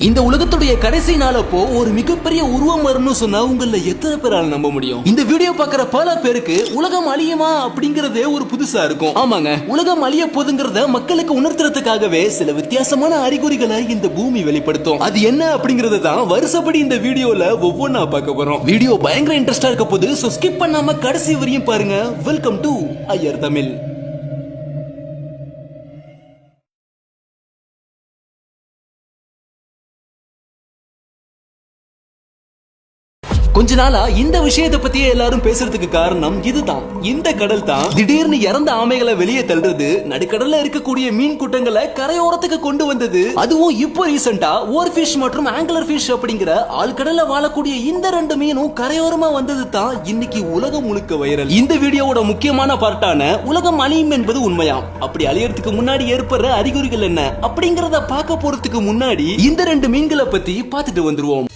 இந்த உலகத்துடைய கடைசி நாளப்போ ஒரு மிகப்பெரிய உருவம் வரும்னு சொன்னா உங்கள எத்தனை பேரால நம்ப முடியும்? இந்த வீடியோ பாக்குற பல பேருக்கு உலகம் அழியுமா அப்படிங்கறதே ஒரு புதுசா இருக்கும். ஆமாங்க, உலகம் அழிய போதுங்கிறத மக்களுக்கு உணர்த்துறதுக்காகவே சில வித்தியாசமான அறிகுறிகளை இந்த பூமி வெளிப்படுத்தும். அது என்ன அப்படிங்கறது தான் வருஷப்படி இந்த வீடியோல ஒவ்வொன்னா பார்க்க போறோம். வீடியோ பயங்கர இன்ட்ரெஸ்டா இருக்க போது, சோ ஸ்கிப் பண்ணாம கடைசி வரையும் பாருங்க. Welcome to Iyer Tamil. கொஞ்ச நாளா இந்த விஷயத்தை பத்தியே எல்லாரும் பேசுறதுக்கு காரணம் இதுதான். இந்த கடல் தான் திடீர்னு இறந்த ஆமைகளை வெளியே தள்ளுறது, நடுக்கடல்ல இருக்கக்கூடிய மீன் கூட்டங்களை கரையோரத்துக்கு கொண்டு வந்தது. அதுவும் இப்போ ரீசெண்டா ஓர் ஃபிஷ் மற்றும் ஆங்கிலர் ஃபிஷ் அப்படிங்கிற ஆழ்கடல்ல வாழக்கூடிய இந்த ரெண்டு மீனும் கரையோரமா வந்தது தான் இன்னைக்கு உலகம் முழுக்க வைரல். இந்த வீடியோவோட முக்கியமான பார்ட்டான உலகம் அழியும் என்பது உண்மையாம், அப்படி அழியறதுக்கு முன்னாடி ஏற்படுற அறிகுறிகள் என்ன அப்படிங்கறத பார்க்க போறதுக்கு முன்னாடி இந்த ரெண்டு மீன்களை பத்தி பார்த்துட்டு வந்துருவோம்.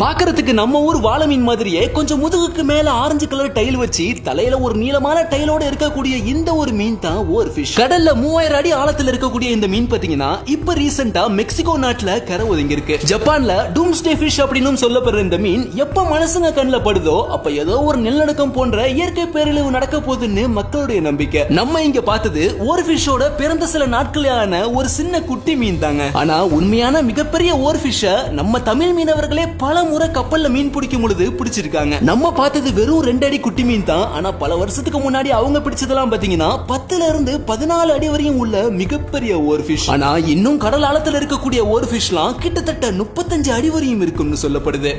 பாக்குறதுக்கு நம்ம ஊர் வாழை மீன் மாதிரியே கொஞ்சம் முதுகுக்கு மேல ஆரஞ்சு கலர் டைல் வச்சு தலையில ஒரு நீளமான டைலோட இருக்கக்கூடிய இந்த ஒரு மீன் தான் ஓர் ஃபிஷ். கடல்ல 3000 அடி ஆழத்துல இருக்கக்கூடிய இந்த மீன் பாத்தீங்கன்னா இப்ப ரீசெண்டா மெக்சிகோ நாட்டுல கரை ஒதுங்கி இருக்கு. ஜப்பான்ல டூம்ஸ்டே ஃபிஷ் அப்படின்னு சொல்லப்படுற இந்த மீன் எப்ப மனசுங்க கண்ணில் படுதோ அப்ப ஏதோ ஒரு நிலநடுக்கம் போன்ற இயற்கை பேரழிவு நடக்க போகுதுன்னு மக்களுடைய நம்பிக்கை. நம்ம இங்க பார்த்தது ஓர் ஃபிஷோட பிறந்த சில நாட்களான ஒரு சின்ன குட்டி மீன் தாங்க. ஆனா உண்மையான மிகப்பெரிய ஓர் ஃபிஷ நம்ம தமிழ் மீனவர்களே பல முறை கப்பல்ல மீன் பிடிக்கும் பொழுது பிடிச்சிருக்காங்க. நம்ம பார்த்தது வெறும் 2 அடி குட்டி மீன் தான். ஆனா பல வருஷத்துக்கு முன்னாடி அவங்க பிடிச்சதெல்லாம் பாத்தீங்கன்னா 10ல இருந்து 14 அடி வரையும் உள்ள மிகப்பெரிய ஓர் ஃபிஷ். ஆனா இன்னும் கடல் ஆழத்துல இருக்கக்கூடிய ஓர் ஃபிஷ்லாம் கிட்டத்தட்ட 35 அடி வரையும் இருக்கும்னு சொல்லப்படுது.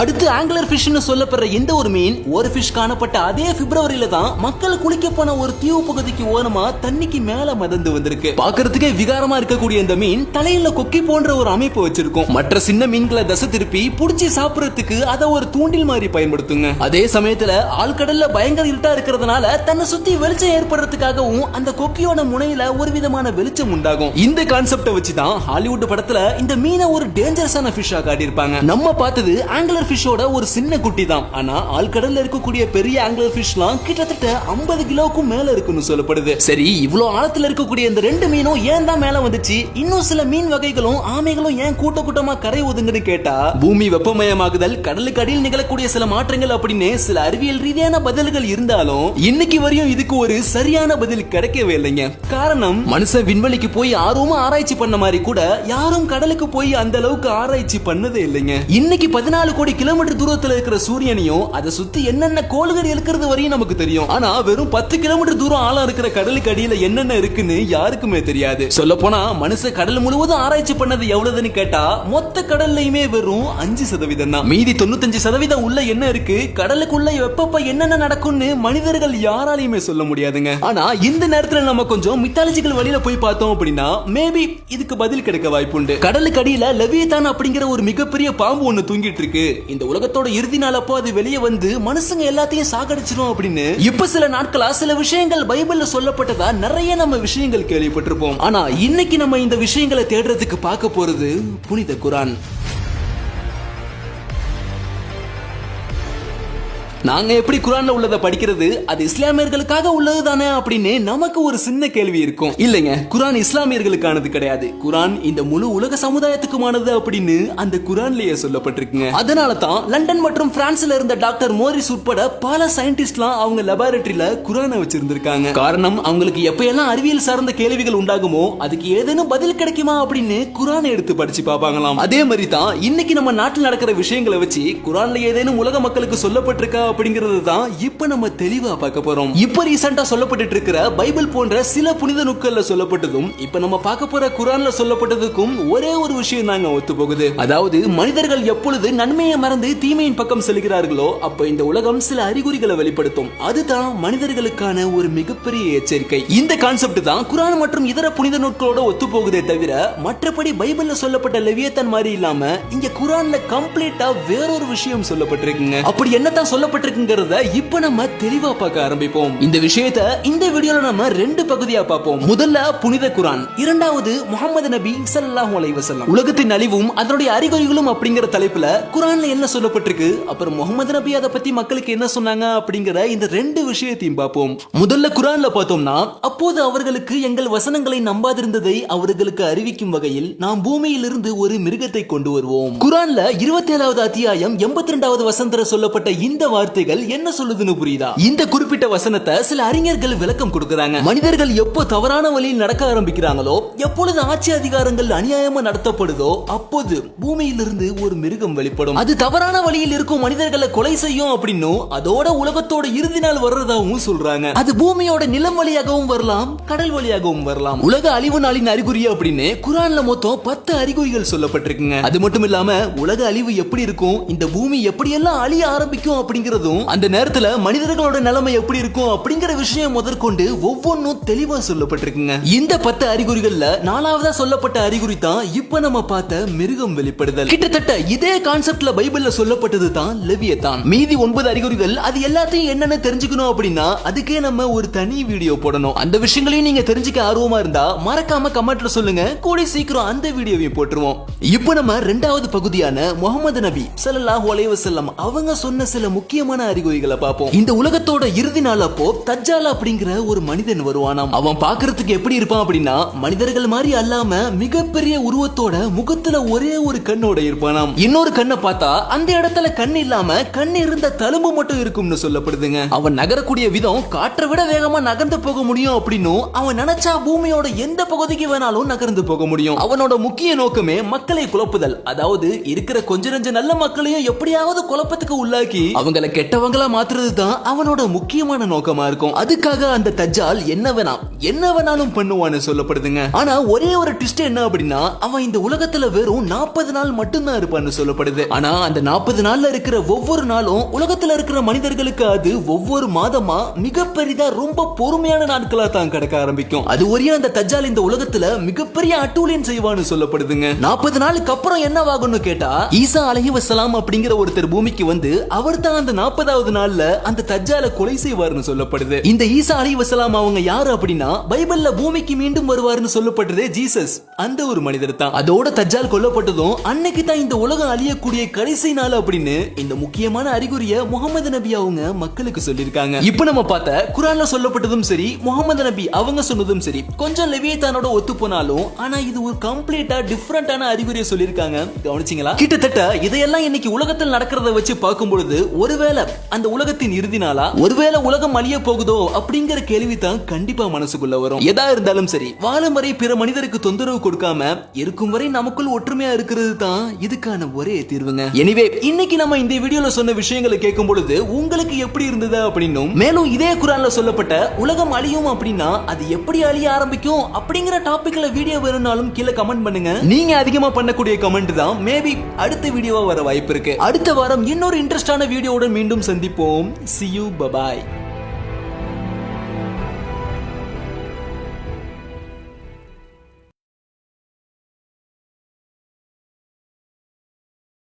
அடுத்து ஆங்கிலர் ஃபிஷ்னு சொல்லப்படுற இந்த ஒரு மீன் ஒரு ஃபிஷ் காணப்பட்ட அதே பிப்ரவரியில தான் மக்கள் குளிக்க போன ஒரு தீவு பகுதிக்கு ஓரமா தண்ணிக்கு மேல மதந்து வந்திருக்கு. பாக்குறதுக்கே விகாரமா இருக்கக்கூடிய இந்த மீன் தலையில கொக்கி போன்ற ஒரு அமைப்பு வச்சிருக்கும். மற்ற சின்ன மீன்களை தசை திருப்பி புடிச்சு சாப்பிடறதுக்கு அதை ஒரு தூண்டில் மாதிரி பயன்படுத்துங்க. அதே சமயத்துல ஆழ்கடல்ல பயங்கர இருட்டா இருக்கிறதுனால தன்னை சுத்தி வெளிச்சம் ஏற்படுறதுக்காகவும் அந்த கொக்கியோட முனையில ஒரு விதமான வெளிச்சம் உண்டாகும். இந்த கான்செப்ட வச்சுதான் ஹாலிவுட் படத்துல இந்த மீனை ஒரு டேஞ்சரஸான ஃபிஷ்ஷா காட்டியிருப்பாங்க. நம்ம பார்த்தது ஆங்கிலர் ஃபிஷோட ஒரு சின்ன குட்டி தான். ஆனா ஆழ்கடல்ல இருக்கக்கூடிய பெரிய ஆங்கிலர் ஃபிஷ்லாம் கிட்டத்தட்ட 50 கிலோவுக்கும் மேல இருக்குன்னு சொல்லப்படுது. சரி, இவ்வளவு ஆழத்துல இருக்கக்கூடிய இந்த ரெண்டு மீனும் ஏன் தான் மேல வந்துச்சு? இன்னும் சில மீன் வகைகளும் ஆமைகளும் ஏன் கூட்ட கூட்டமா கரை ஒதுங்குன்னு கேட்டா, பூமி வெப்பமயமாகுதல், கடலுக்கு அடியில் நிகழக்கூடிய சில மாற்றங்கள் அப்படின்னு சில அறிவியல் ரீதியான பதில்கள் இருந்தாலும் இன்னைக்கு வரையும் இதுக்கு ஒரு சரியான பதில் கிடைக்கவே இல்லைங்க. காரணம், மனுஷன் விண்வெளிக்கு போய் ஆர்வமா ஆராய்ச்சி பண்ண மாதிரி கூட யாரும் கடலுக்கு போய் அந்த அளவுக்கு ஆராய்ச்சி பண்ணதே இல்லைங்க. இன்னைக்கு 14 கோடி கிலோமீட்டர் தூரத்தில் இருக்கிற சூரியனையும் அதை சுத்தி என்னென்ன கோள்கள் இருக்கிறது வரையும் நமக்கு தெரியும். ஆனா வெறும் 10 கிலோமீட்டர் தூரம் ஆழம் இருக்கிற கடலுக்கு அடியில என்னென்ன இருக்குன்னு யாருக்குமே தெரியாது. சொல்ல போனா மனுஷ கடல் முழுவதும் ஆராய்ச்சி பண்ணது எவ்வளவுன்னு கேட்டா மொத்த கடல்லையுமே வெறும் 5% தான். மீதி 95% உள்ள என்ன இருக்கு, கடலுக்குள்ள வெப்பப்ப என்னென்ன நடக்கும்னு மனிதர்கள் யாராலையுமே சொல்ல முடியாதுங்க. ஆனா இந்த நேரத்துல நம்ம கொஞ்சம் மித்தாலஜிக்கல் வழியில போய் பார்த்தோம் அப்படின்னா மேபி இதுக்கு பதில் கிடைக்க வாய்ப்புண்டு. கடலுக்கு அடியில லெவியதான் அப்படிங்கிற ஒரு மிகப்பெரிய பாம்பு ஒண்ணு தூங்கிட்டு இருக்கு. இந்த உலகத்தோட இறுதி நாள் அப்போ அது வெளியே வந்து மனுஷங்க எல்லாத்தையும் சாகடிச்சிரும் அப்படின்னு இப்ப சில நாட்களா சில விஷயங்கள் பைபிள்ல சொல்லப்பட்டதா நிறைய நம்ம விஷயங்கள் கேள்விப்பட்டிருப்போம். ஆனா இன்னைக்கு நம்ம இந்த விஷயங்களை தேடுறதுக்கு பார்க்க போறது புனித குர்ஆன். நாங்க எப்படி குர்ஆன்ல உள்ளத படிக்கிறது, அது இஸ்லாமியர்களுக்காக உள்ளது தானே அப்படின்னு நமக்கு ஒரு சின்ன கேள்வி இருக்கும். இல்லைங்க, குர்ஆன் இஸ்லாமியர்களுக்கானது கிடையாது. குர்ஆன் இந்த முழு உலக சமுதாயத்துக்குமானது அப்படின்னு அந்த குர்ஆன்லயே சொல்லப்பட்டிருக்குங்க. அதனால தான் லண்டன் மற்றும் பிரான்ஸ்ல இருந்த டாக்டர் மோரிஸ் உட்பட பல சயின்டிஸ்ட்லாம் அவங்க லேபரட்டரியில குர்ஆனை வச்சிருந்திருக்காங்க. காரணம், அவங்களுக்கு எப்பயெல்லாம் அறிவியல் சார்ந்த கேள்விகள் உண்டாகுமோ அதுக்கு ஏதேனும் பதில் கிடைக்குமா அப்படின்னு குர்ஆனை எடுத்து படிச்சு பார்ப்பாங்களாம். அதே மாதிரி தான் இன்னைக்கு நம்ம நாட்டில் நடக்கிற விஷயங்களை வச்சு குர்ஆன்ல ஏதேனும் உலக மக்களுக்கு சொல்லப்பட்டிருக்கா அப்படிங்கிறது தான் இப்ப நம்ம தெளிவா பார்க்க போறோம். இப்ப ரீசெண்டா சொல்லப்பட்டு இருக்கிற பைபிள் போன்ற சில புனித நூல்கள்ல சொல்லப்பட்டதும் இப்ப நம்ம பார்க்க போற குர்ஆன்ல சொல்லப்பட்டதுக்கும் ஒரே ஒரு விஷயம் தாங்க ஒத்து போகுது. அதாவது மனிதர்கள் எப்பொழுது நன்மையை மறந்து தீமையின் பக்கம் செல்கிறார்களோ அப்ப இந்த உலகம் சில அறிகுறிகளை வெளிப்படுத்தும். அதுதான் மனிதர்களுக்கான ஒரு மிகப்பெரிய எச்சரிக்கை. இந்த கான்செப்ட் தான் குர்ஆன் மற்றும் இதர புனித நூல்களோட ஒத்து போகுதே தவிர மற்றபடி பைபிள்ல சொல்லப்பட்ட லெவியதான் மாதிரி இல்லாம இங்க குர்ஆன்ல கம்ப்ளீட்டா வேறொரு விஷயம் சொல்லப்பட்டிருக்குங்க. அப்படி என்னதான் சொல்லப்பட்ட சொல்லப்பட்டிருக்குங்கிறத இப்ப நம்ம தெளிவா பார்க்க ஆரம்பிப்போம். இந்த விஷயத்தை இந்த வீடியோல நம்ம ரெண்டு பகுதியா பார்ப்போம். முதல்ல புனித குர்ஆன், இரண்டாவது முஹம்மது நபி ஸல்லல்லாஹு அலைஹி வஸல்லம். உலகத்தின் அழிவும் அதனுடைய அறிகுறிகளும் அப்படிங்கிற தலைப்புல குர்ஆன்ல என்ன சொல்லப்பட்டிருக்கு, அப்புறம் முஹம்மது நபி அதை பத்தி மக்களுக்கு என்ன சொன்னாங்க அப்படிங்கிற இந்த ரெண்டு விஷயத்தையும் பார்ப்போம். முதல்ல குர்ஆன்ல பார்த்தோம்னா, அப்போது அவர்களுக்கு எங்கள் வசனங்களை நம்பாதிருந்ததை அவர்களுக்கு அறிவிக்கும் வகையில் நாம் பூமியிலிருந்து ஒரு மிருகத்தை கொண்டு வருவோம். குர்ஆன்ல 27வது அத்தியாயம் 82வது வசனத்துல சொல்லப்பட்ட இந்த வார்த்தைகள் என்ன சொல்லுதுன்னு புரியுதா? இந்த குறிப்பிட்ட வசனத்தை சில அறிஞர்கள் விளக்கம் கொடுக்கறாங்க. மனிதர்கள் எப்போ தவறான வழியில் நடக்க ஆரம்பிக்கிறாங்களோ, எப்பொழுது ஆட்சி அதிகாரங்கள் அநியாயமா நடத்தப்படுதோ, அப்போது பூமியிலிருந்து ஒரு மிருகம் வெளிப்படும். அது தவறான வழியில் இருக்கும் மனிதர்களை கொலை செய்யும் அப்படின்னும், அதோட உலகத்தோட இறுதி நாள் வர்றதாகவும் சொல்றாங்க. அது பூமியோட நிலம் வழியாகவும் வரலாம், கடல் வழியாகவும் வரலாம். உலக அழிவு நாளின் அறிகுறி அப்படின்னு குர்ஆன்ல மொத்தம் 10 அறிகுறிகள் சொல்லப்பட்டிருக்குங்க. அது மட்டும் இல்லாம உலக அழிவு எப்படி இருக்கும், இந்த பூமி எப்படியெல்லாம் அழிய ஆரம்பிக்கும் அப்படிங்கறதும், அந்த நேரத்துல மனிதர்களோட நிலைமை எப்படி இருக்கும் அப்படிங்கிற விஷயம் முதற்கொண்டு ஒவ்வொன்றும் தெளிவா சொல்லப்பட்டிருக்குங்க. இந்த 10 அறிகுறிகள்ல 4வதா சொல்லப்பட்ட அறிகுறி தான் இப்ப நம்ம பார்த்த மிருகம் வெளிப்படுதல். கிட்டத்தட்ட இதே கான்செப்ட்ல பைபிள்ல சொல்லப்பட்டது தான் லெவியதான். மீதி 9 அறிகுறிகள், அது எல்லாத்தையும் என்னன்னு தெரிஞ்சுக்கணும் அப்படின்னா அதுக்கே நம்ம ஒரு தனி வீடியோ போடணும். அந்த விஷயங்களையும் நீங்க தெரிஞ்சுக்க ஆர்வமா இருந்தா மறக்காம கமெண்ட்ல சொல்லுங்க, கூடி சீக்கிரம் அந்த வீடியோவையும் போட்டுருவோம். இப்போ நம்ம இரண்டாவது பகுதியான முஹம்மது நபி ஸல்லல்லாஹு அலைஹி வஸல்லம் அவங்க சொன்ன சில முக்கியமான அறிகுறிகளை பார்ப்போம். இந்த உலகத்தோட இறுதி நாள் அப்போ தஜ்ஜால் அப்படிங்கிற ஒரு மனிதன் வருவானாம். அவன் பார்க்கிறதுக்கு எப்படி இருப்பான் அப்படின்னா, மனிதர்கள் மாதிரி அல்லாம மிகப்பெரிய உருவத்தோட முகத்துல ஒரே ஒரு கண்ணோட இருப்பானாம். இன்னொரு கண்ணை பார்த்தா அந்த இடத்துல கண் இல்லாம கண் இருந்த தழும்பு மட்டும் இருக்கும்னு சொல்லப்படுதுங்க. அவன் நகரக்கூடிய விதம் காற்றை விட வேகமா நகர்ந்து போக முடியும் அப்படின்னும், அவன் நினைச்சா பூமியோட எந்த பகுதிக்கு வேணாலும் நகர்ந்து போக முடியும். அவனோட முக்கிய நோக்கமே மக்களை குழப்புதல். அதாவது இருக்கிற கொஞ்ச நெஞ்ச நல்ல மக்களையும் எப்படியாவது குழப்பத்துக்கு உள்ளாக்கி அவங்கள கெட்டவங்களா மாத்துறது தான் அவனோட முக்கியமான நோக்கமா இருக்கும். அதுக்காக அந்த தஜ்ஜால் என்ன வேணாலும் பண்ணுவான்னு சொல்லப்படுதுங்க. ஆனா ஒரே ஒரு ட்விஸ்ட் என்ன அப்படின்னா, அவன் இந்த உலகத்துல வெறும் 40 நாள் மட்டும்தான் இருப்பான்னு சொல்லப்படுது. ஆனா அந்த 40 நாள்ல இருக்கிற ஒவ்வொரு நாளும் உலகத்துல இருக்கிற மனிதர்களுக்கு அது ஒவ்வொரு மாதமா மிகப்பெரிதா ரொம்ப பொறுமையான நாட்களா தான் கிடக்க ஆரம்பிக்கும். அது ஒரே அந்த தஜ்ஜால் இந்த உலகத்துல மிகப்பெரிய அட்டூழியம் செய்வான்னு சொல்லப்படுதுங்க. 40 நாளுக்கு அப்புறம் என்னவாகும்னு கேட்டா, ஈசா அலைஹிஸ்ஸலாம் அப்படிங்கிற ஒருத்தர் பூமிக்கு வந்து அவர் தான் அந்த 40வது நாள்ல அந்த தஜ்ஜாலை கொலை செய்வார்னு சொல்லப்படுது. இந்த ஈசா அலைஹிஸ்ஸலாம் அவங்க யாரு அப்படின்னா, பைபிள்ல பூமிக்கு மீண்டும் வருவார்னு சொல்லப்பட்டதே ஜீசஸ், அந்த ஒரு மனிதர் தான். அதோட தஜ்ஜால் கொல்லப்பட்டதும் அன்னைக்கு தான் இந்த உலகம் அழியக்கூடிய கடைசி நாள் அப்படின்னு இந்த முக்கியமான அறிகுறியை முஹம்மது நபி அவங்க மக்களுக்கு சொல்லியிருக்காங்க. இப்போ நம்ம பார்த்த குர்ஆன்ல சொல்லப்பட்டதும் சரி, முஹம்மது நபி அவங்க சொன்னதும் சரி, கொஞ்சம் லெவியத்தானோட ஒத்து போனாலும், ஆனா இது ஒரு கம்ப்ளீட்டா டிஃபரண்டான அறிகுறியை சொல்லியிருக்காங்க. கவனிச்சீங்களா? கிட்டத்தட்ட இதையெல்லாம் இன்னைக்கு உலகத்தில் நடக்கிறத வச்சு பார்க்கும் பொழுது, ஒருவேளை அந்த உலகத்தின் இறுதி நாளா, ஒருவேளை உலகம் அழிய போகுதோ அப்படிங்கிற கேள்வி தான் கண்டிப்பா மனசுக்குள்ள வரும். எதா இருந்தாலும் சரி, வாழும் வரை பிற மனிதருக்கு தொந்தரவு கொடுக்காம இருக்கும் வரை நமக்குள் ஒற்றுமையா இருக்கிறது தான் இதுக்கான ஒரே தீர்வுங்க. எனிவே, இன்னைக்கு நம்ம இந்த வீடியோல சொன்ன விஷயங்களை கேட்கும் பொழுது உங்களுக்கு எப்படி இருந்தது அப்படின்னும், மேலும் இதே குர்ஆன்ல சொல்லப்பட்ட உலகம் அழியும் அப்படின்னா அது எப்படி அழிய ஆரம்பிக்கும் அப்படிங்கிற டாபிக்ல வீடியோ வேணும்னாலும் கீழே கமெண்ட் பண்ணுங்க. நீங்க அதிகமா பண்ணக்கூடிய கமெண்ட் தான் மேபி அடுத்த வீடியோவா வர வாய்ப்பு இருக்கு. அடுத்த வாரம் இன்னொரு இன்ட்ரெஸ்டான வீடியோவுடன் மீண்டும் சந்திப்போம். See you, bye bye.